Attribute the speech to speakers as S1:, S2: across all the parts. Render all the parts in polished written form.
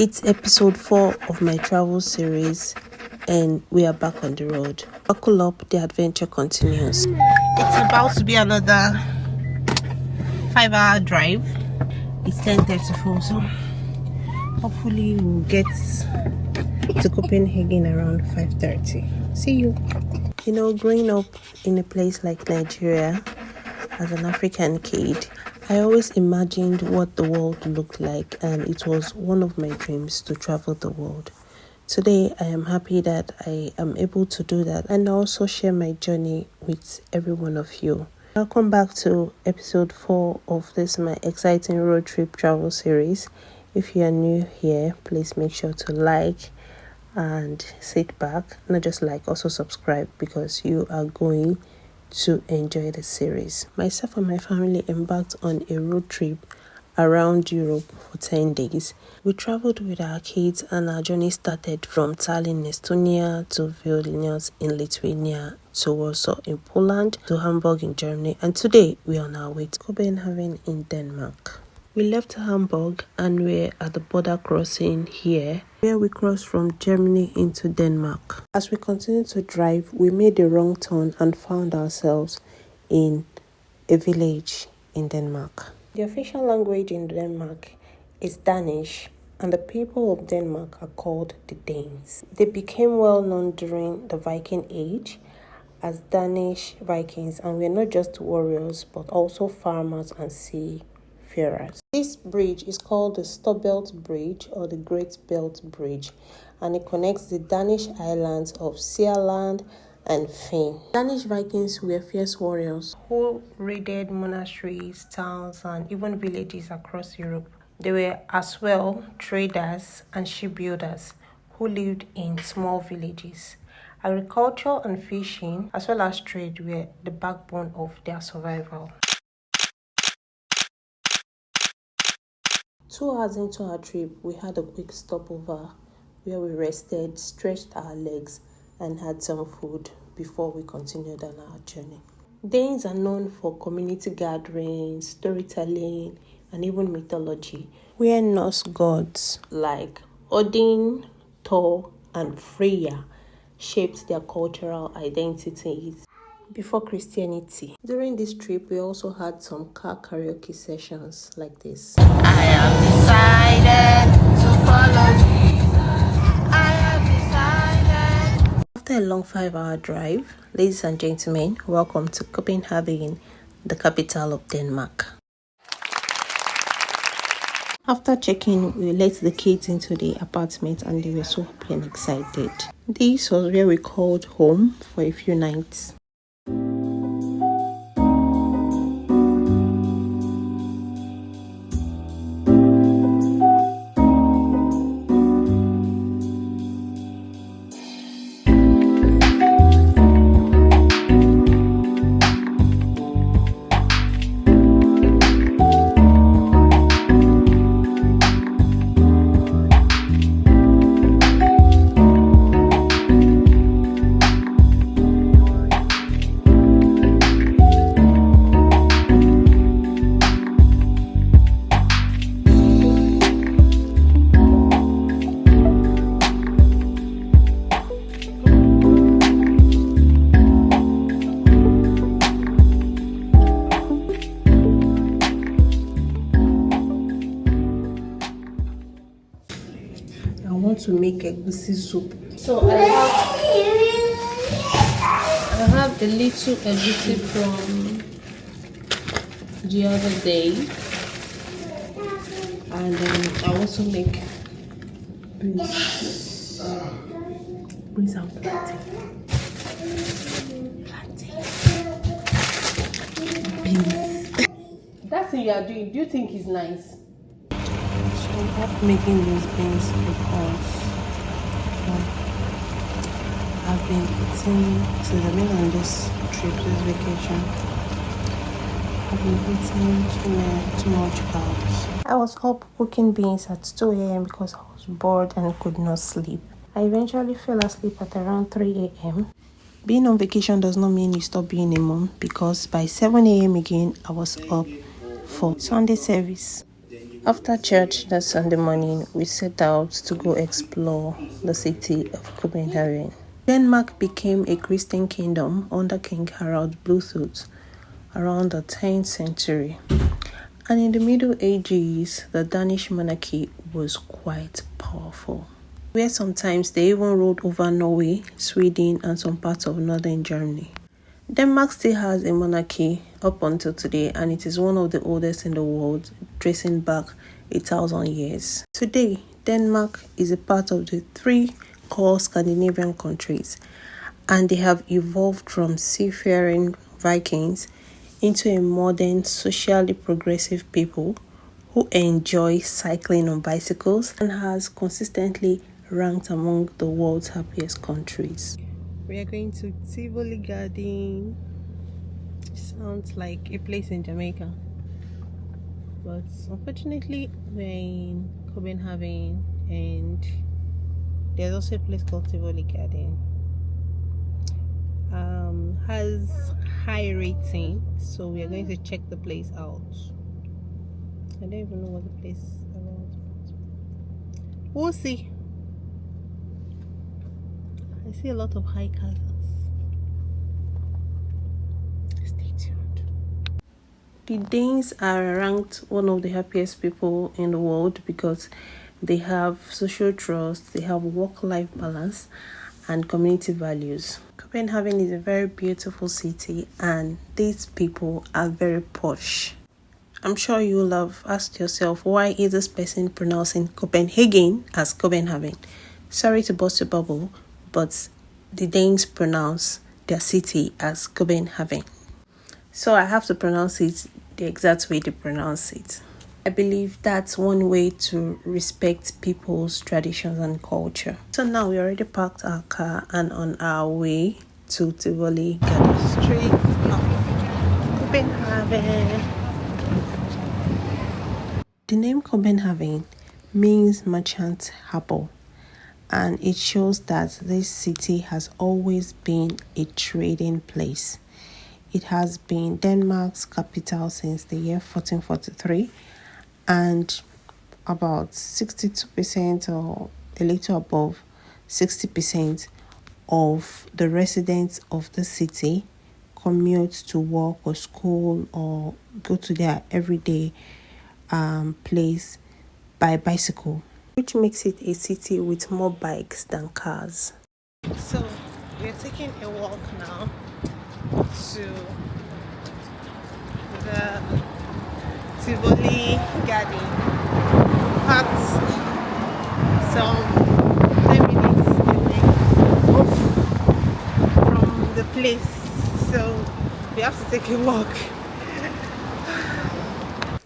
S1: It's episode 4 of my travel series, and we are back on the road. Buckle up, the adventure continues. It's about to be another 5-hour drive. It's 10:34, so hopefully we'll get to Copenhagen around 5:30. See you. You know, growing up in a place like Nigeria as an African kid, I always imagined what the world looked like, and it was one of my dreams to travel the world. Today, I am happy that I am able to do that and also share my journey with every one of you. Welcome back to episode 4 of this my exciting road trip travel series. If you are new here, please make sure to like and sit back, not just like, also subscribe, because you are going to enjoy the series. Myself and my family embarked on a road trip around Europe for 10 days. We traveled with our kids, and our journey started from Tallinn, Estonia, to Vilnius in Lithuania, to Warsaw in Poland, to Hamburg in Germany, and today we are on our way to Copenhagen in Denmark. We left Hamburg and we're at the border crossing here, where we crossed from Germany into Denmark. As we continued to drive, we made a wrong turn and found ourselves in a village in Denmark. The official language in Denmark is Danish, and the people of Denmark are called the Danes. They became well known during the Viking Age as Danish Vikings, and we're not just warriors but also farmers and seafarers. This bridge is called the Storebælt Bridge or the Great Belt Bridge, and it connects the Danish islands of Sealand and Fyn. Danish Vikings were fierce warriors who raided monasteries, towns, and even villages across Europe. They were as well traders and shipbuilders who lived in small villages. Agriculture and fishing, as well as trade, were the backbone of their survival. 2 hours into our trip, we had a quick stopover where we rested, stretched our legs, and had some food before we continued on our journey. Danes are known for community gatherings, storytelling, and even mythology, where Norse gods like Odin, Thor, and Freya shaped their cultural identities before Christianity. During this trip, we also had some car karaoke sessions like this. I have decided to follow Jesus. I have decided. After a long 5-hour drive, ladies and gentlemen, welcome to Copenhagen, the capital of Denmark. After checking, we let the kids into the apartment and they were so happy and excited. This was where we called home for a few nights. I want to make a goosey soup. So I have a little egusi from the other day, and I also make beans and plantain. Beans. That thing you are doing, do you think is nice? So I have making these beans because I've been eating, so I've been on this trip, this vacation. I've been eating too much carbs. I was up cooking beans at 2 a.m. because I was bored and could not sleep. I eventually fell asleep at around 3 a.m. Being on vacation does not mean you stop being a mom, because by 7 a.m. again, I was up for Sunday service. After church that Sunday morning, we set out to go explore the city of Copenhagen. Denmark became a Christian kingdom under King Harald Bluetooth around the 10th century. And in the Middle Ages, the Danish monarchy was quite powerful, where sometimes they even ruled over Norway, Sweden, and some parts of northern Germany. Denmark still has a monarchy up until today, and it is one of the oldest in the world, tracing back 1,000 years. Today, Denmark is a part of the three core Scandinavian countries, and they have evolved from seafaring Vikings into a modern, socially progressive people who enjoy cycling on bicycles and has consistently ranked among the world's happiest countries. We are going to Tivoli Garden. Sounds like a place in Jamaica, but unfortunately we're in Copenhagen, and there's also a place called Tivoli Garden. Has high rating, so we are going to check the place out. I don't even know what the place is about, but we'll see. I see a lot of high castles. Stay tuned. The Danes are ranked one of the happiest people in the world because they have social trust, they have work-life balance, and community values. Copenhagen is a very beautiful city, and these people are very posh. I'm sure you'll have asked yourself, why is this person pronouncing Copenhagen as Copenhagen? Sorry to burst your bubble, but the Danes pronounce their city as Copenhagen. So I have to pronounce it the exact way they pronounce it. I believe that's one way to respect people's traditions and culture. So now we already parked our car and on our way to Tivoli Garden Street of Copenhagen. The name Copenhagen means merchant harbor, and it shows that this city has always been a trading place. It has been Denmark's capital since the year 1443, and about 62% or a little above 60% of the residents of the city commute to work or school or go to their everyday place by bicycle, which makes it a city with more bikes than cars. So we're taking a walk now to the Tivoli Garden. Parked some 10 minutes away from the place, so we have to take a walk.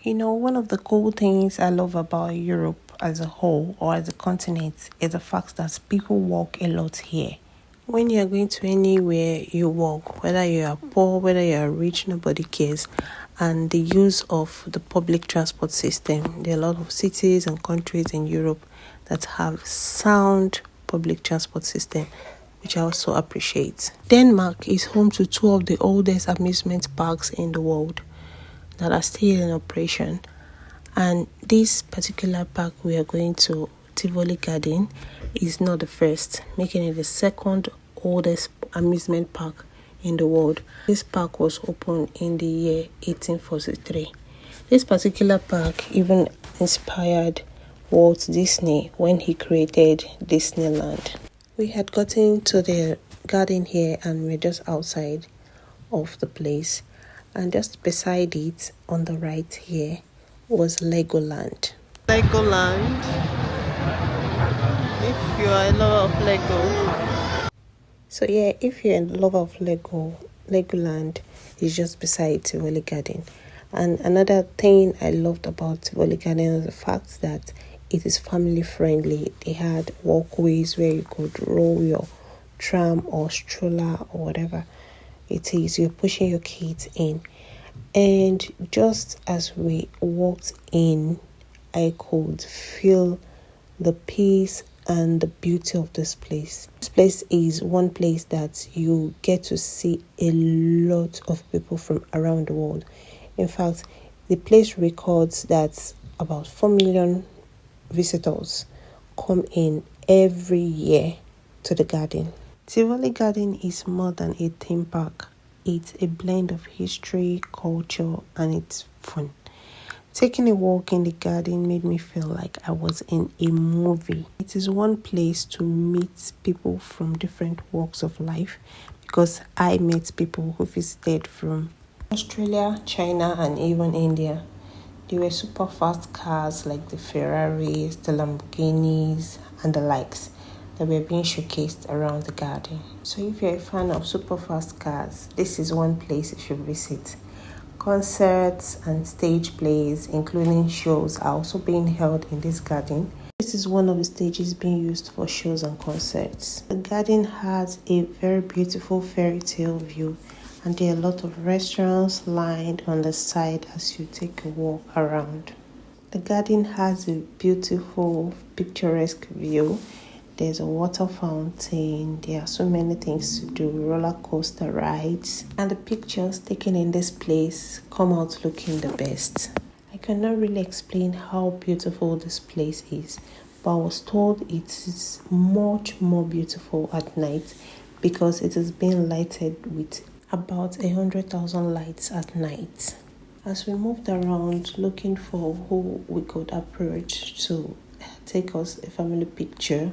S1: You know, one of the cool things I love about Europe as a whole or as a continent is the fact that people walk a lot here. When you're going to anywhere, you walk, whether you are poor, whether you are rich, nobody cares. And the use of the public transport system. There are a lot of cities and countries in Europe that have sound public transport system, which I also appreciate. Denmark is home to two of the oldest amusement parks in the world that are still in operation. And this particular park we are going to, Tivoli Garden, is not the first, making it the second oldest amusement park in the world. This park was opened in the year 1843. This particular park even inspired Walt Disney when he created Disneyland. We had gotten to the garden here and we're just outside of the place, and just beside it on the right here was Legoland. Legoland, if you are a lover of Lego. So yeah, if you're a lover of Legoland is just beside Tivoli Garden. And another thing I loved about Tivoli Garden was the fact that it is family friendly. They had walkways where you could roll your tram or stroller or whatever it is. You're pushing your kids in. And just as we walked in, I could feel the peace and the beauty of this place. This place is one place that you get to see a lot of people from around the world. In fact, the place records that about 4 million visitors come in every year to the garden. Tivoli Garden is more than a theme park. It's a blend of history, culture, and it's fun. Taking a walk in the garden made me feel like I was in a movie. It is one place to meet people from different walks of life because I met people who visited from Australia, China, and even India. There were super fast cars like the Ferraris, the Lamborghinis, and the likes that were being showcased around the garden. So if you're a fan of super fast cars, this is one place you should visit. Concerts and stage plays, including shows, are also being held in this garden. This is one of the stages being used for shows and concerts. The garden has a very beautiful fairy tale view, and there are a lot of restaurants lined on the side as you take a walk around. The garden has a beautiful, picturesque view. There's a water fountain. There are so many things to do, roller coaster rides, and the pictures taken in this place come out looking the best. I cannot really explain how beautiful this place is, but I was told it is much more beautiful at night because it is being lighted with about 100,000 lights at night. As we moved around looking for who we could approach to take us a family picture,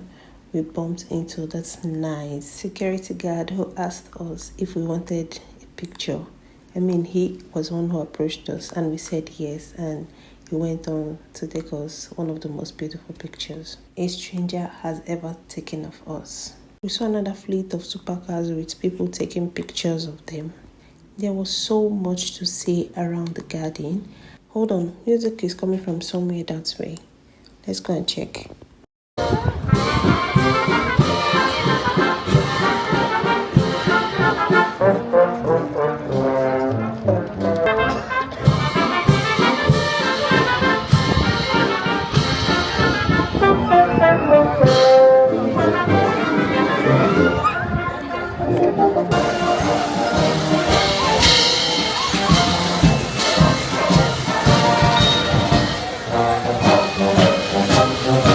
S1: we bumped into this nice security guard who asked us if we wanted a picture. He was one who approached us and we said yes, and he went on to take us one of the most beautiful pictures a stranger has ever taken of us. We saw another fleet of supercars with people taking pictures of them. There was so much to see around the garden. Hold on, music is coming from somewhere that way. Let's go and check.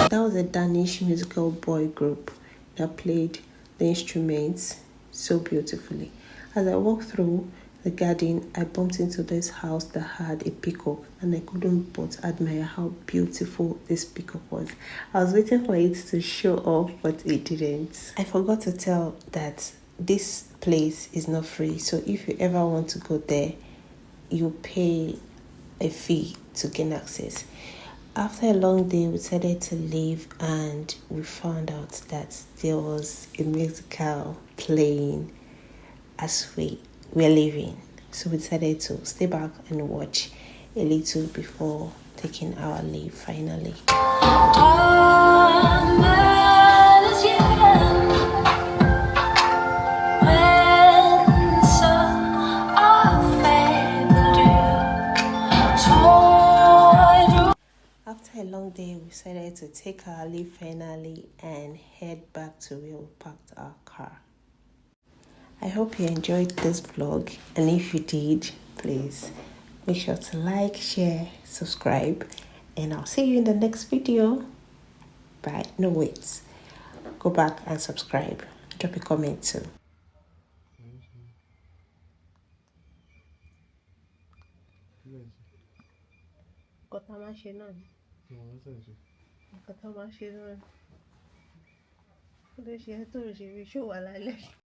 S1: That was a Danish musical boy group that played the instruments so beautifully. As I walked through the garden, I bumped into this house that had a peacock, and I couldn't but admire how beautiful this peacock was. I was waiting for it to show off, but it didn't. I forgot to tell that this place is not free, so if you ever want to go there, you pay a fee to gain access. After a long day, we decided to leave, and we found out that there was a musical playing as we were leaving. So we decided to stay back and watch a little before taking our leave finally. After a long day, we decided to take our leave finally and head back to where we parked our car. I hope you enjoyed this vlog, and if you did, please make sure to like, share, subscribe, and I'll see you in the next video. Bye. No, wait. Go back and subscribe. Drop a comment too.